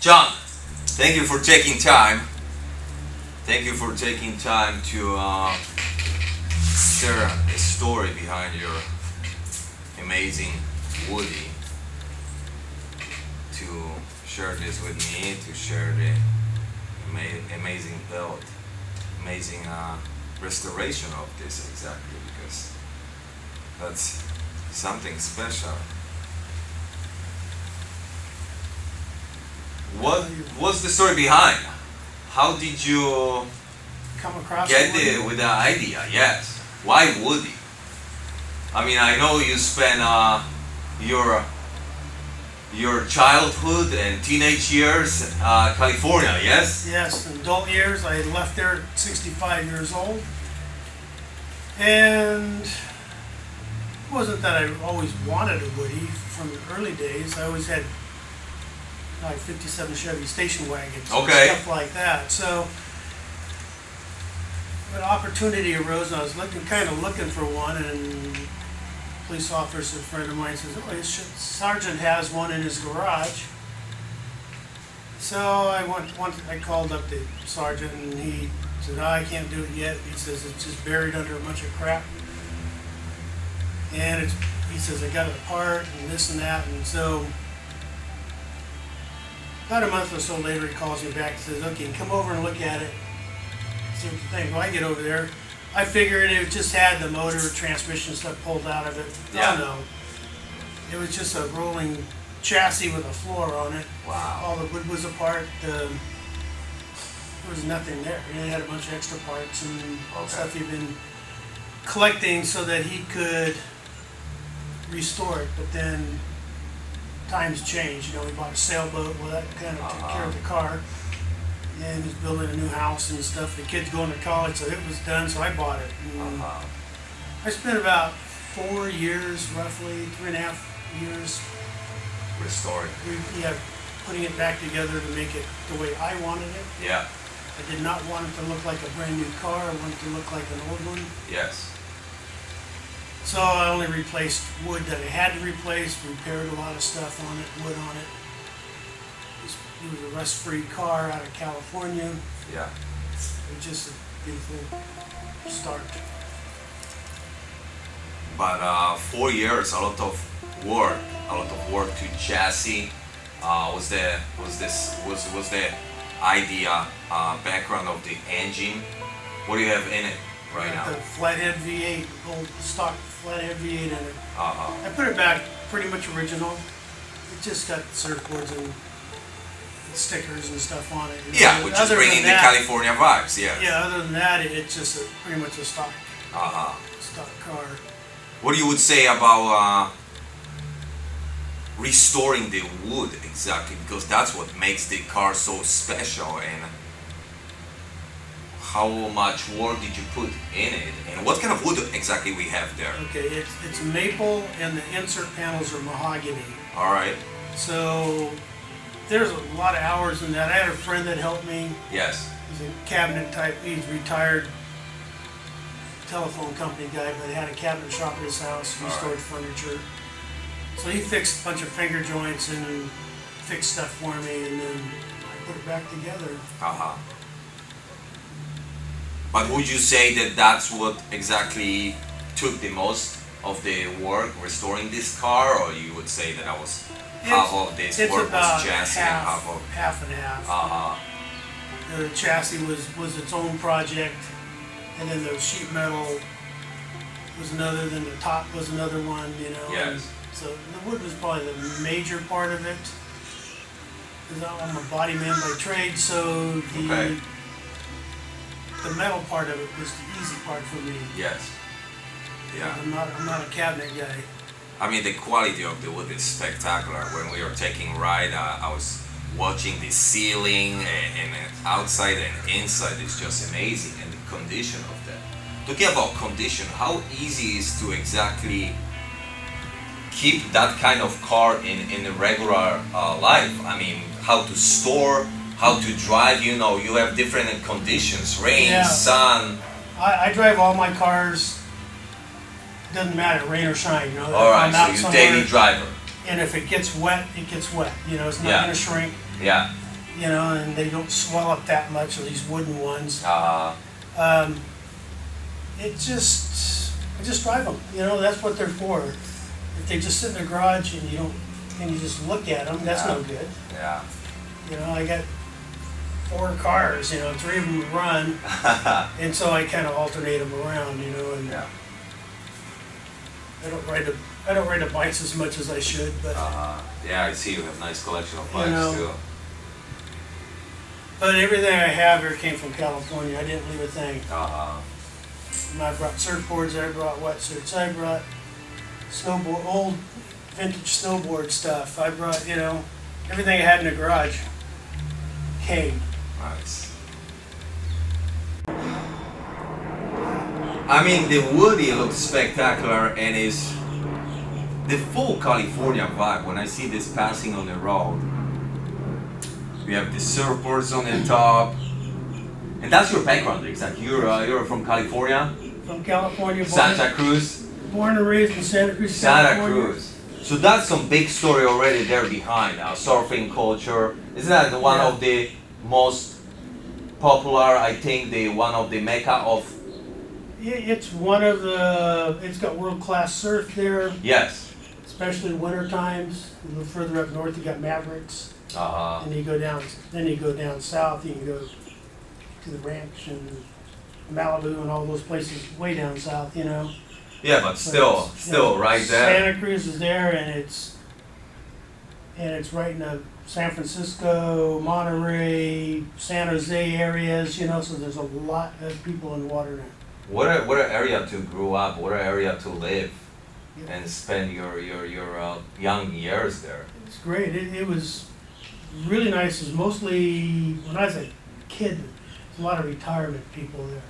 John, thank you for taking time. Thank you for taking time to share a story behind your amazing Woody. To share this with me, to share the amazing build, amazing restoration of this exactly because that's something special. What was the story behind? How did you Come across get Woody? with the idea? Yes. Why Woody? I mean, I know you spent your your childhood and teenage years, California. Yes. Yes, in adult years. I left there at 65 years old. And it wasn't that I always wanted a Woody from the early days. I always had like 57 Chevy station wagons Okay. and stuff like that. So an opportunity arose and I was kind of looking for one, and a police officer friend of mine says, "Oh, his sergeant has one in his garage." So I called up the sergeant and he said, "No, I can't do it yet." He says, "It's just buried under a bunch of crap." And he says, "I got it apart and this and that." And so about a month or so later, he calls me back and says, "Okay, come over and look at it. See what you think." Well, I get over there. I figured it just had the motor, transmission stuff pulled out of it. Yeah. Oh no. It was just a rolling chassis with a floor on it. Wow. All the wood was apart. There was nothing there. He had a bunch of extra parts and stuff he'd been collecting so that he could restore it. But then times changed. You know, we bought a sailboat. Well, that kind of took care of the car. And he's building a new house and stuff. The kid's going to college, so it was done. So I bought it. And I spent about 4 years, roughly 3.5 years, Restoring. putting it back together to make it the way I wanted it. Yeah. I did not want it to look like a brand new car. I wanted it to look like an old one. Yes. So I only replaced wood that I had to replace, repaired a lot of stuff on it, wood on it. It was a rust-free car out of California. Yeah. It was just a beautiful start. But 4 years, a lot of work to chassis. Was the idea background of the engine? What do you have in it right now? The flathead V8, old stock flathead V8 in it. Uh-huh. I put it back pretty much original. It just got surfboards and stickers and stuff on it. Yeah, which is Other bringing than the that- California vibes. Yeah. Yeah, other than that, it's just pretty much a stock Uh-huh. car. What you would say about restoring the wood exactly? Because that's what makes the car so special. And how much work did you put in it? And what kind of wood exactly we have there? Okay, it's maple and the insert panels are mahogany. All right. So there's a lot of hours in that. I had a friend that helped me. Yes. He's a cabinet type. He's retired telephone company guy, but he had a cabinet shop at his house, restored furniture. So he fixed a bunch of finger joints and fixed stuff for me, and then I put it back together. Uh-huh. But would you say that that's what exactly took the most of the work restoring this car, or you would say that was half of this It's work about was chassis and half of half and half. uh-huh. The chassis was its own project, and then the sheet metal was another. Then the top was another one. You know. Yes. And so the wood was probably the major part of it. Because I'm a body man by trade, so the metal part of it was the easy part for me. Yes. Yeah. I'm not a cabinet guy. I mean, the quality of the wood is spectacular. When we were taking ride, I was watching the ceiling and outside and inside is just amazing, and the condition of that. Talking about condition, how easy is to exactly keep that kind of car in a regular life? I mean, how to store, how to drive, you know, you have different conditions, rain, Yeah. sun. I drive all my cars. Doesn't matter, rain or shine. You know. All If right, I'm so out you're somewhere, daily driver. and if it gets wet, it gets wet. You know, it's not Yeah. going to shrink. Yeah. you know, and they don't swell up that much, of these wooden ones. Uh, Um, it just, I just drive them, you know, that's what they're for. If they just sit in the garage and you don't, and you just look at them, that's no good. yeah. You know, I got 4 cars, you know, 3 of them run, and so I kind of alternate them around, you know, and Yeah. I don't ride the bikes as much as I should, but Yeah, I see you have nice collection of You bikes know, too. but everything I have here came from California. I didn't leave a thing. I brought surfboards, I brought wetsuits, I brought snowboard, old vintage snowboard stuff. I brought, you know, everything I had in the garage came. Nice. I mean, the Woody looks spectacular and is the full California vibe. When I see this passing on the road, we have the surfboards on the top, and that's your background, exactly. You're from California, From California, Santa Cruz, born and raised in Santa Cruz, Santa California. Cruz. So that's some big story already there behind. Surfing culture. Isn't that one Yeah. of the most popular? I think the one of the mecca of. It's one of the, it's got world-class surf there, Yes. especially winter times. A little further up north, you got Mavericks. And you go down, then you go down south, you can go to the ranch and Malibu and all those places way down south, you know. Yeah, but still, you know, right there. Santa Cruz is there, and it's right in the San Francisco, Monterey, San Jose areas, you know. So there's a lot of people in the water now. What a area to grow up. What a area to live, Yeah. and spend your young years there. It's great. It was really nice. It was mostly when I was a kid. A lot of retirement people there.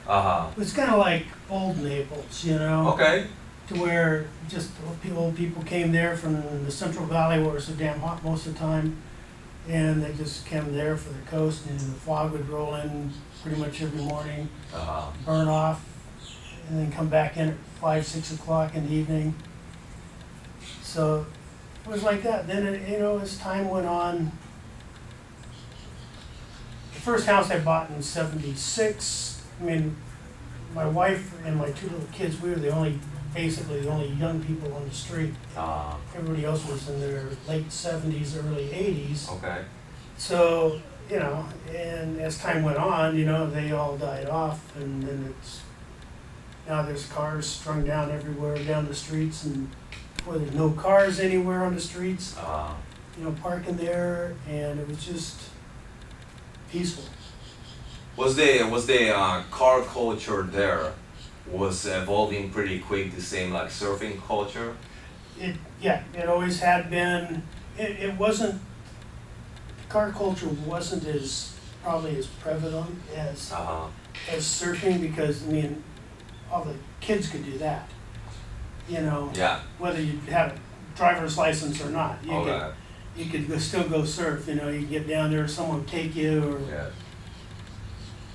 It was kind of like old Naples, you know. Okay. To where just old people came there from the Central Valley where it was so damn hot most of the time, and they just came there for the coast, and the fog would roll in pretty much every morning, burn off, and then come back in at 5, 6 o'clock in the evening. So it was like that. Then you know, as time went on, the first house I bought in '76. I mean, my wife and my 2 little kids, we were basically the only young people on the street. Everybody else was in their late 70s, early 80s. Okay. So, you know, and as time went on, you know, they all died off, and then now there's cars strung down everywhere down the streets, and before there's no cars anywhere on the streets, you know, parking there, and it was just peaceful. Was the car culture there was evolving pretty quick, the same like surfing culture? It always had been. It wasn't, car culture wasn't probably as prevalent as surfing, because I mean, all the kids could do that. You know, Yeah. whether you have a driver's license or not, Okay. you could still go surf. You know, you get down there, someone would take you, or Yeah.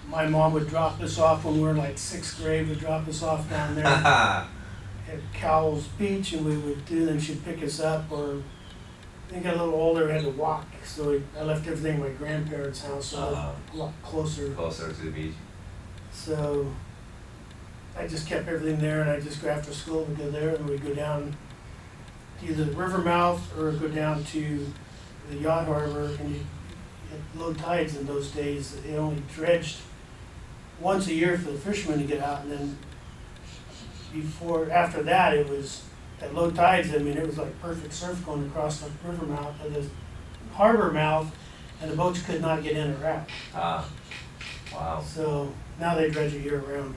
my mom would drop us off when we were like 6th grade. Would drop us off down there at Cowell's Beach, and we would then she'd pick us up. Or I got a little older, had to walk, so I left everything at my grandparents' house, so I was a lot closer. Closer to the beach. So I just kept everything there, and I just go after school and go there, and we'd go down to either the river mouth or go down to the yacht harbor. And at low tides in those days, they only dredged once a year for the fishermen to get out, and then after that, it was at low tides. I mean, it was like perfect surf going across the river mouth, the harbor mouth, and the boats could not get in or out. Wow. So now they dredge it year round.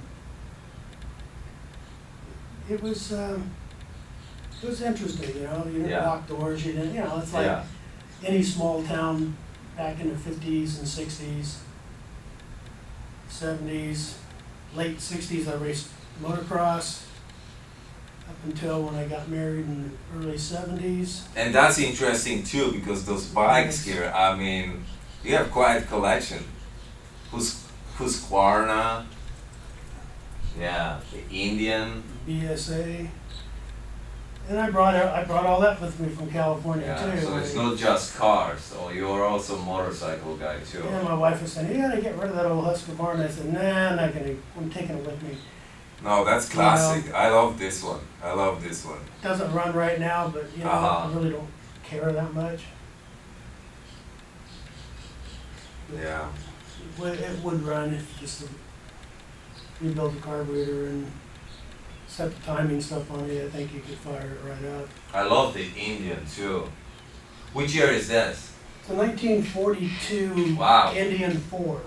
It was interesting, you know. You didn't Yeah. lock doors. You didn't, you know. It's like Yeah. any small town back in the 50s and 60s, 70s, late 60s. I raced motocross up until when I got married in the early 70s. And that's interesting too, because those bikes here, I mean, you have quite a collection. Husqvarna, yeah, the Indian. BSA. And I brought all that with me from California Yeah, too. so it's not just cars, so you're also a motorcycle guy too. Yeah, my wife was saying, "You gotta get rid of that old Husqvarna." And I said, "Nah, I'm not gonna. I'm taking it with me. No, that's classic. I love this one. I love this one. Doesn't run right now, but you know, I really don't care that much. Yeah. It would run if you just rebuild the carburetor and set the timing stuff on it. I think you could fire it right up." I love the Indian too. Which year is this? It's a 1942 Wow. Indian 4.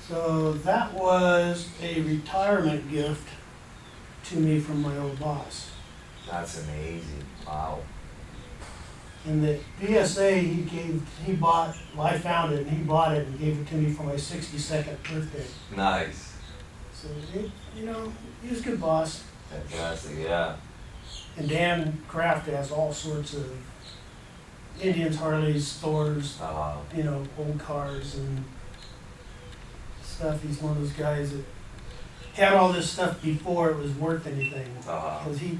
So that was a retirement gift to me from my old boss. That's amazing. Wow. And the BSA he bought, well, I found it and he bought it and gave it to me for my 62nd birthday. Nice. So, you know, he was a good boss. Fantastic, yeah. And Dan Kraft has all sorts of Indians, Harleys, Thors, you know, old cars and stuff. He's one of those guys that had all this stuff before it was worth anything. Because he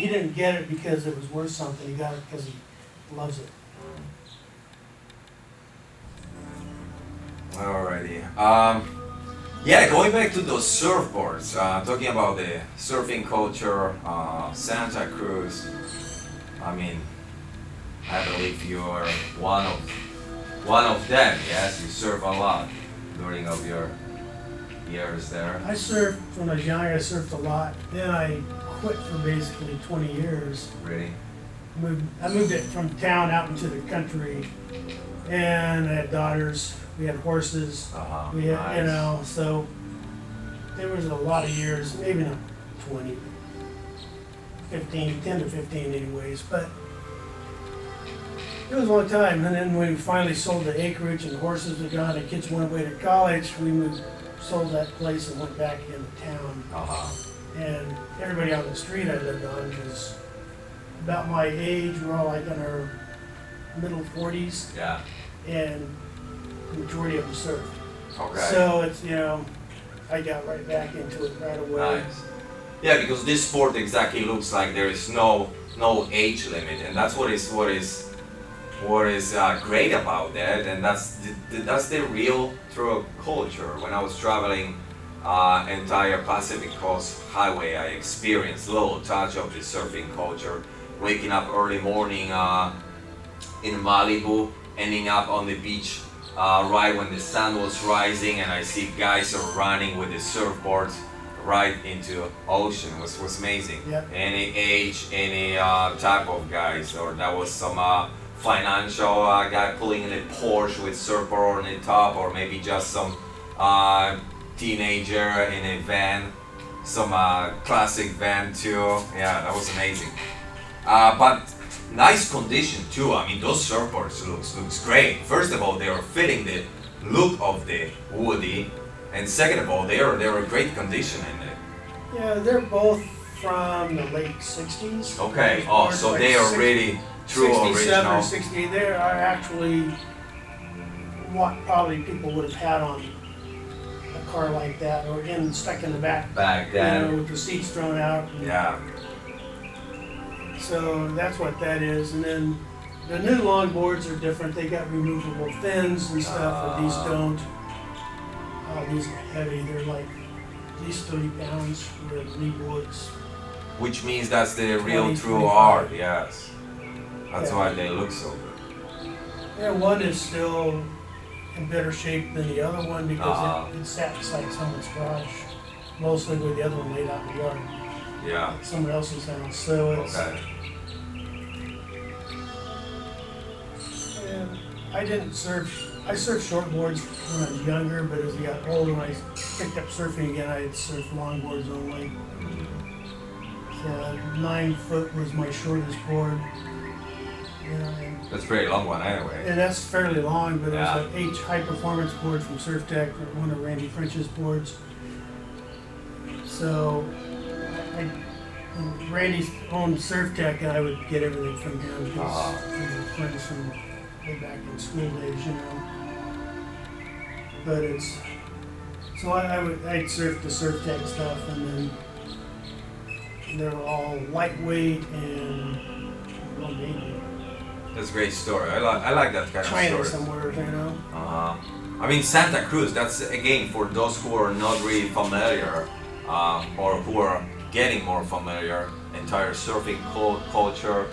didn't get it because it was worth something. He got it because he loves it. Alrighty. Yeah, going back to those surfboards, talking about the surfing culture, Santa Cruz. I mean, I believe you're one of them. Yes, you surf a lot during of your years there. I surfed when I was young. I surfed a lot. Then I quit for basically 20 years. Really? I moved it from town out into the country, and I had daughters. We had horses. We had, Nice. you know, so there was a lot of years, maybe not 20, 15, 10 to 15 anyways, but it was a long time. And then when we finally sold the acreage and the horses were gone, the kids went away to college, sold that place and went back into town. And everybody on the street I lived on was about my age. We're all like in our middle 40s, Yeah. and the majority of them surfed. Okay. So it's, you know, I got right back into it right away. Nice. Yeah, because this sport exactly looks like there is no age limit, and that's what is great about that, and that's the real true culture. When I was traveling entire Pacific Coast Highway, I experienced a little touch of the surfing culture. Waking up early morning in Malibu, ending up on the beach right when the sun was rising, and I see guys are running with the surfboards right into ocean. Was amazing. Yep. Any age, any type of guys, or that was some financial guy pulling in a Porsche with surfboard on the top, or maybe just some teenager in a van, some classic van too. Yeah, that was amazing. But nice condition too. I mean, those surfboards looks great. First of all, they are fitting the look of the woody, and second of all, they're a great condition in it. Yeah, they're both from the late 60s. Okay. Oh, so Like they are really true 67 or original. 68. They are actually what probably people would have had on a car like that, or stuck in the back. Back You then. know, with the seats thrown out. Yeah. So that's what that is. And then the new longboards are different. They got removable fins and stuff, but these don't. These are heavy. They're like at least 30 pounds for the knee boards. Which means that's the real 20, true 25. art. Yes. That's Yeah. why they look so good. Yeah, one is still in better shape than the other one because Uh-huh. it sat beside someone's garage, mostly with the other one laid out in the yard, Yeah. at someone else's house. So it's. Okay. And I didn't surf. I surfed shortboards when I was younger, but as I got older, when I picked up surfing again, I'd surf longboards only. So 9 foot was my shortest board. You know, That's a pretty long one anyway. and that's fairly long, but Yeah. it was an H high performance board from Surf Tech, one of Randy French's boards. So Randy's owned Surf Tech, and I would get everything from him because we were friends from way back in school days, you know. But it's so I'd surf the Surf Tech stuff, and then they're all lightweight and well made. That's a great story. I like that kind China of story. somewhere, you know. I mean, Santa Cruz, that's again for those who are not really familiar or who are getting more familiar, entire surfing culture.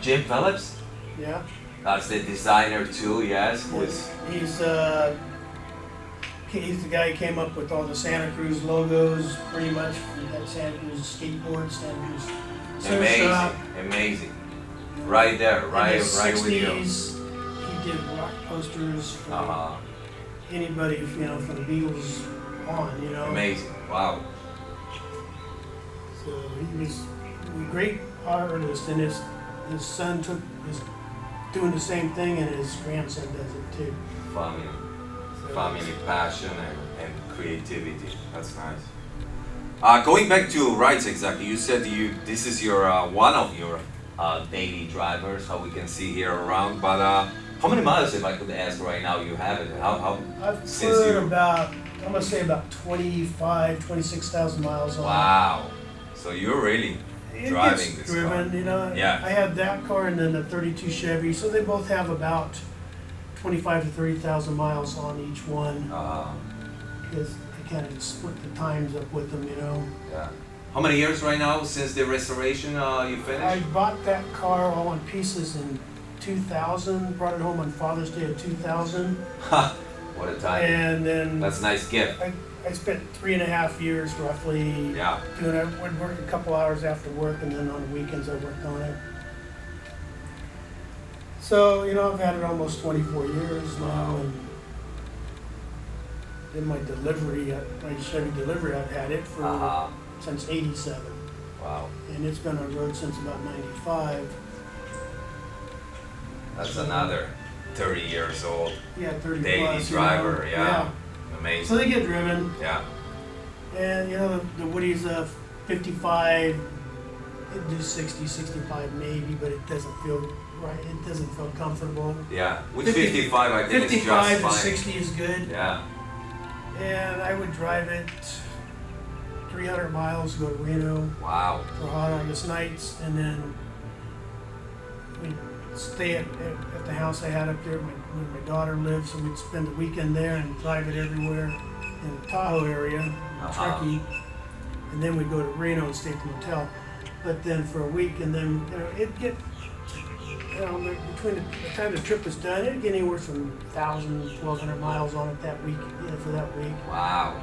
Jim Phillips, Yeah. that's the designer too, yes. Who is, He's the guy who came up with all the Santa Cruz logos, pretty much. We got Santa Cruz skateboard, Santa Cruz surf shop. amazing. Right there, In right, the right with you. 60s, he did rock posters for Uh-huh. anybody, you know, from the Beatles on, you know. Amazing, wow. So he was a great artist, and his son is doing the same thing, and his grandson does it too. Family, So family passion and creativity. That's nice. Going back to rides, exactly. You said this is your one of your daily drivers. How we can see here around. But how many miles, if I could ask right now, you have it? How I've since put you? about, I'm gonna say about 26,000 miles on it. Wow. So you're really It driving gets this driven, car. you know. Yeah. I had that car and then the 32 Chevy, so they both have about 25 to 30,000 miles on each one. Because I kind of split the times up with them, you know. Yeah. How many years right now since the restoration you I finished? bought that car all in pieces in 2000, brought it home on Father's Day of 2000, Ha! What a time. and then That's a nice gift. I spent 3.5 years roughly Yeah. doing it. I would work a couple hours after work, and then on the weekends I worked on it. So, you know, I've had it almost 24 years now, Wow. and in my delivery, my Chevy delivery, I've had it for since '87, Wow. and it's been on the road since about '95. That's another 30 years old. Yeah, 30 Daily plus. driver, You know? yeah. So Amazing. they get driven, Yeah. and you know the Woody's 55. It do 60, 65 maybe, but it doesn't feel right. It doesn't feel comfortable. Yeah. With 50 55, I think it's 55 just to fine. 60 is good, Yeah. and I would drive it 300 miles, go to Reno Wow. for hot August nights, and then we'd stay at the house I had up there where my daughter lived, so we'd spend the weekend there and drive it everywhere in the Tahoe area, Truckee, and then we'd go to Reno and stay at the motel. But then for a week, and then you know it'd get, you know, between the time the trip was done, it'd get anywhere from 1,000, 1,200 miles on it that week, you know, for that week. Wow.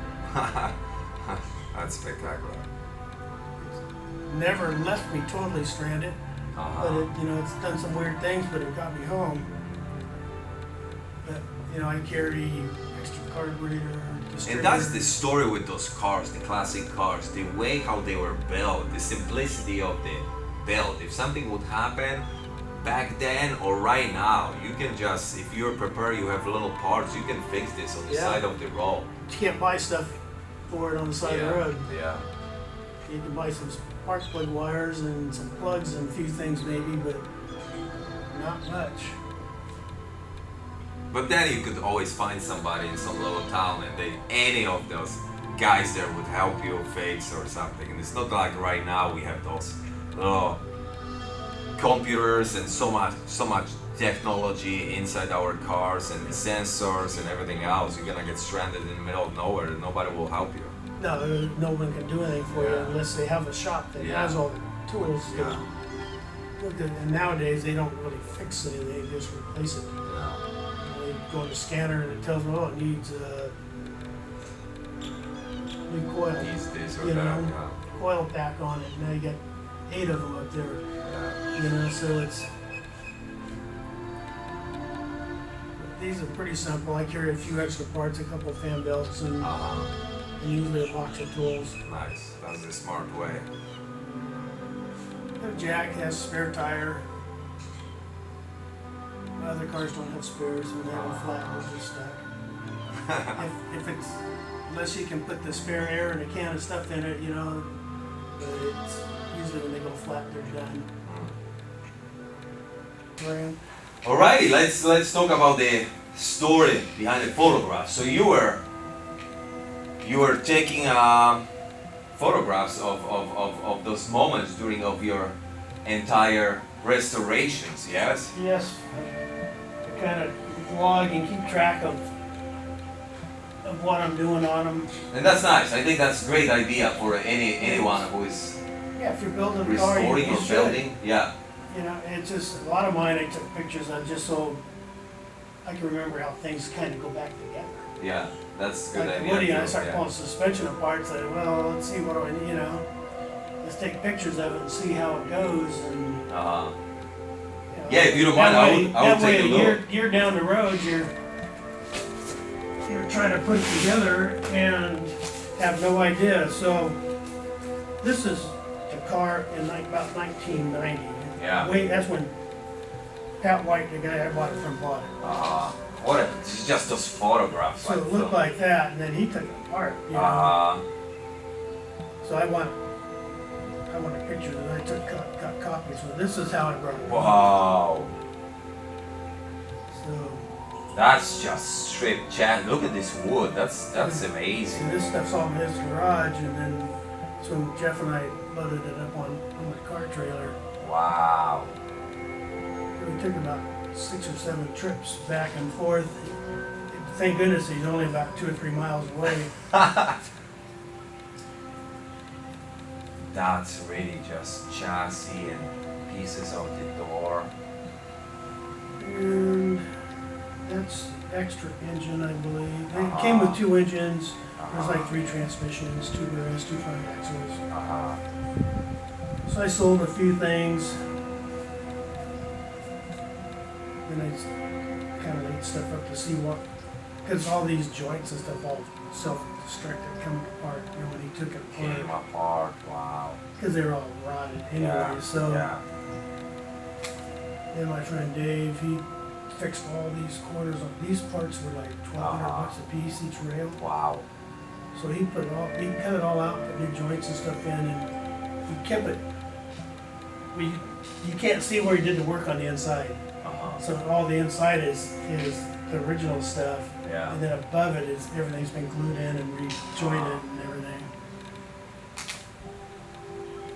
That's spectacular. Never left me totally stranded. But it, you know, it's done some weird things, but it got me home. But you know, I carry extra carburetor, And distributor. that's the story with those cars, the classic cars, the way how they were built, the simplicity of the build. If something would happen back then or right now, you can just, if you're prepared, you have little parts, you can fix this on the Yeah. side of the road. You can't buy stuff for it on the side of the road. Yeah. You can buy some spark plug wires and some plugs and a few things maybe, but not much. But then you could always find somebody in some little town and any of those guys there would help you fix or something. And it's not like right now we have those little computers and so much technology inside our cars and sensors and everything else. You're gonna get stranded in the middle of nowhere and nobody will help you. No, no one can do anything for you Yeah. unless they have a shop that Yeah. has all the tools. Yeah. And nowadays they don't really fix anything; they just replace it. Yeah. They go on the scanner and it tells them, oh, it needs new coil, Needs this or you that. know, coil pack on it. Now you got 8 of them up there, Yeah. you know, so it's. These are pretty simple. I carry a few extra parts, a couple of fan belts, and usually a box of tools. Nice. That's the smart way. The jack has spare tire. Other cars don't have spares, and they have a flat, they're just stuck. If it's, unless you can put the spare air and a can of stuff in it, you know, but it's usually when they go flat, they're done. Brand. Alrighty, let's talk about the story behind the photograph. So you were taking photographs of those moments during of your entire restorations. Yes. Yes, I kind of log and keep track of what I'm doing on them. And that's nice. I think that's a great idea for anyone who is Yeah, if you're building a car, restoring you or should. building. Yeah. You know, it's just, a lot of mine, I took pictures of just so I can remember how things kind of go back together. Yeah. That's a good Like idea. Woody, I too, start yeah. pulling suspension apart, say, well, let's see what do I, you know, let's take pictures of it and see how it goes, and, Uh-huh. you know, Yeah, if you don't that mind, I way- would that way take a look. Year down the road, you're trying to put it together and have no idea. So this is the car in like about 1990. Yeah. That's when Pat White, the guy I bought it from, bought it. What? It's just those photographs. So it looked like that, and then he took it apart. You know? Uh-huh. So I want a picture that I took cut copies. So this is how I brought it. Wow. So. That's just straight chat. Look at this wood. That's amazing. And this stuff's all in his garage, and then so Jeff and I loaded it up on the car trailer. Wow. We took about 6 or 7 trips back and forth. Thank goodness he's only about 2 or 3 miles away. That's really just chassis and pieces of the door. And that's extra engine, I believe. It came with 2 engines. There's like 3 transmissions, 2 rears, 2 front axles. Uh-huh. So I sold a few things. Then I kind of laid stuff up to see what, because all these joints and stuff all self-destructed, coming apart, you know, when he took it Came apart. apart. Wow. Because they were all rotted anyway, Yeah. so. Yeah. Then my friend Dave, he fixed all these corners on, these parts were like $1,200 a piece, each rail. Wow. So he cut it all out, put new joints and stuff in, and he kept it. You can't see where he did the work on the inside. Uh-huh. So all the inside is the original stuff, Yeah. and then above it is everything's been glued in and rejointed and everything.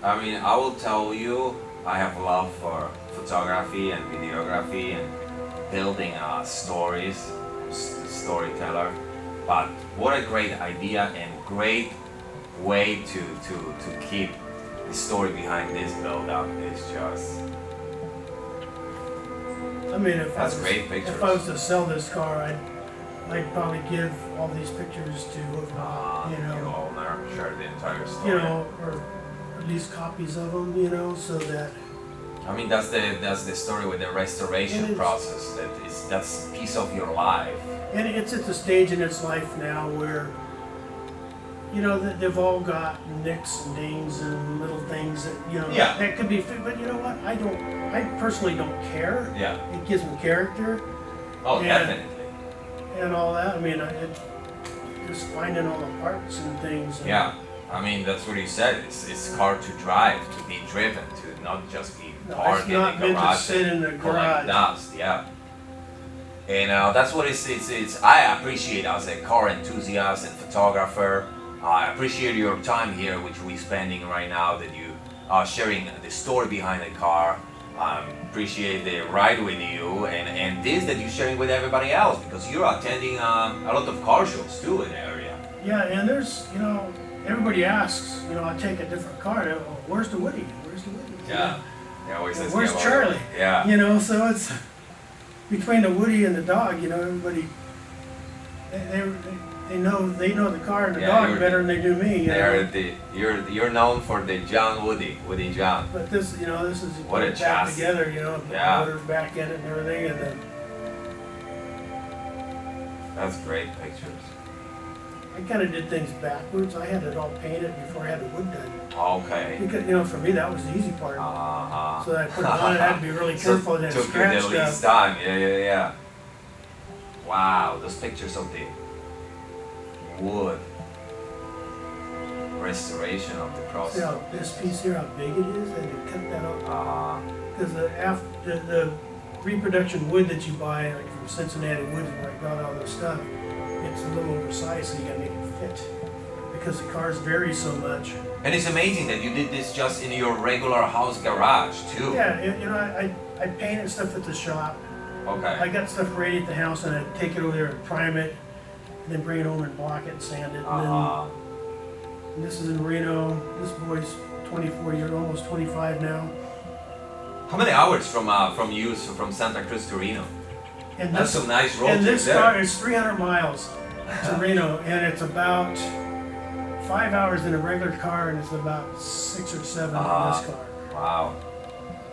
I mean, I will tell you, I have love for photography and videography and building stories, storyteller. But what a great idea and great way to keep the story behind this build up is just. I mean, if That's I was, great pictures. if I was to sell this car, I'd probably give all these pictures to whoever, you the know, owner, share the entire story. you know, or at least copies of them, you know, so that. I mean, that's the story with the It restoration is. process. That's a piece of your life. And it's at the stage in its life now where, you know, they've all got nicks and dings and little things that, you know, Yeah. that could be, but you know what, I personally don't care. Yeah. It gives them character Oh, Yeah. definitely. and all that. I mean, just finding all the parts and things. And Yeah. I mean, that's what you said. It's car to drive, to be driven, to not just be No, parked it's in the not meant to garage sit in the and collect garage. dust. Yeah. And that's what it's. I appreciate as a car enthusiast and photographer. I appreciate your time here, which we're spending right now. That you are sharing the story behind the car. Appreciate the ride with you, and this that you're sharing with everybody else because you're attending a lot of car shows too in the area. Yeah, and there's, you know, everybody asks, you know, I take a different car. They go, "Oh, where's the Woody? Where's the Woody? They always ask me Where's about Charlie? it. Yeah. You know, so it's between the Woody and the dog. You know, everybody they know the car and the Yeah, dog you're- better than they do me. You know? You're known for the John Woody John. But this, you know, this is you What put a it back chassis. together. You know, put Yeah. the motors back in it and everything, and then That's great pictures. I kind of did things backwards. I had it all painted before I had the wood done. Okay. Because, you know, for me that was the easy part. Uh-huh. So I put it on. I had to be really careful and then took you scratch the least stuff. time. Yeah. Wow, those pictures of the wood restoration of the See process. how this piece here, how big it is, and to cut that off. Uh-huh. Because the reproduction wood that you buy, like from Cincinnati Woods, where I got all this stuff, it's a little oversized, so you gotta make it fit. because the cars vary so much. And it's amazing that you did this just in your regular house garage too. Yeah, I painted stuff at the shop. I Okay. got stuff ready at the house, and I'd take it over there and prime it, and then bring it home and block it and sand it. And this is in Reno. This boy's 24 years, almost 25 now. How many hours from you from Santa Cruz to Reno? And That's this, some nice road and trip this there. car is 300 miles to Reno, and it's about 5 hours in a regular car, and it's about 6 or 7 in this car. Wow.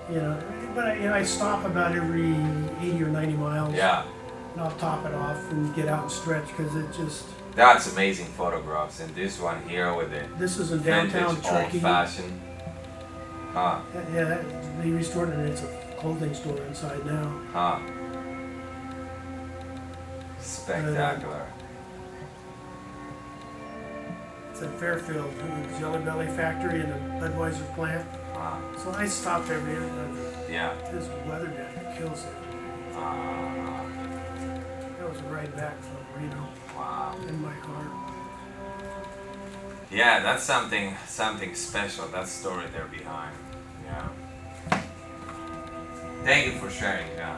You know, but I stop about every 80 or 90 miles. Yeah. And I'll top it off and get out and stretch because it just. That's amazing photographs. And this one here with the This is in downtown vintage Turkey. old-fashioned. Huh. Yeah, they restored it, and it's a clothing store inside now. Huh. Spectacular. It's in Fairfield, the Jelly Belly factory and the Budweiser plant. Huh. So I stopped every year. Yeah. This weather down here kills it. That was a ride back from Reno Wow. in my car. Yeah, that's something special. That story there behind. Yeah. Thank you for sharing. Yeah.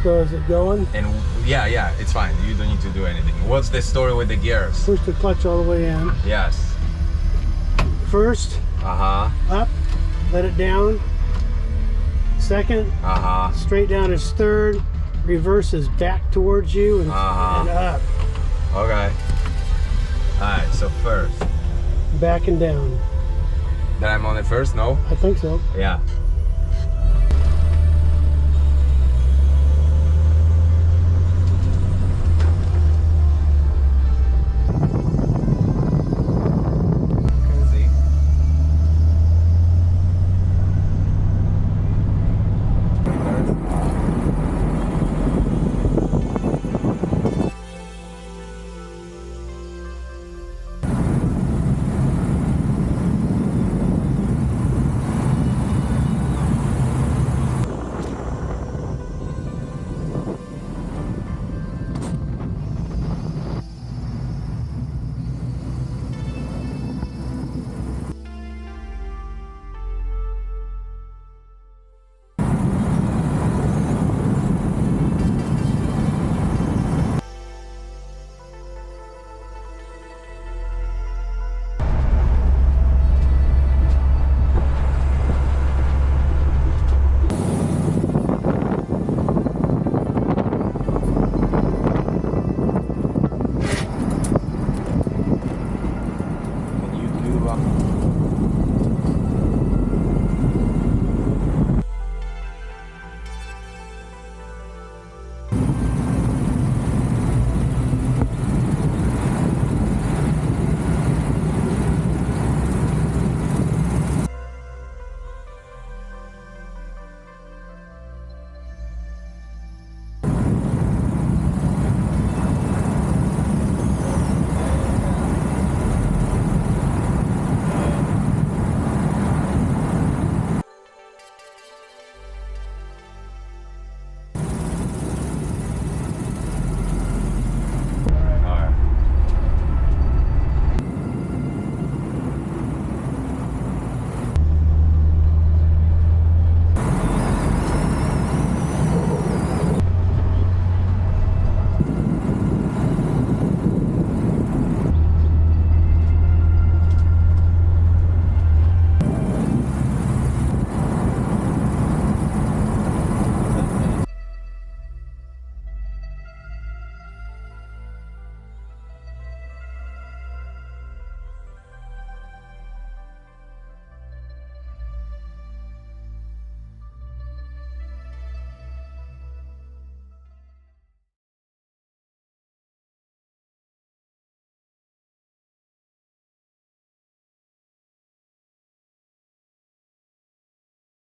So is it going? And yeah, it's fine. You don't need to do anything. What's the story with the gears? Push the clutch all the way in. Yes. First, up, let it down. Second, straight down is third. Reverse is back towards you and up. Okay. Alright, so first. Back and down. That I'm on it first? No? I think so. Yeah.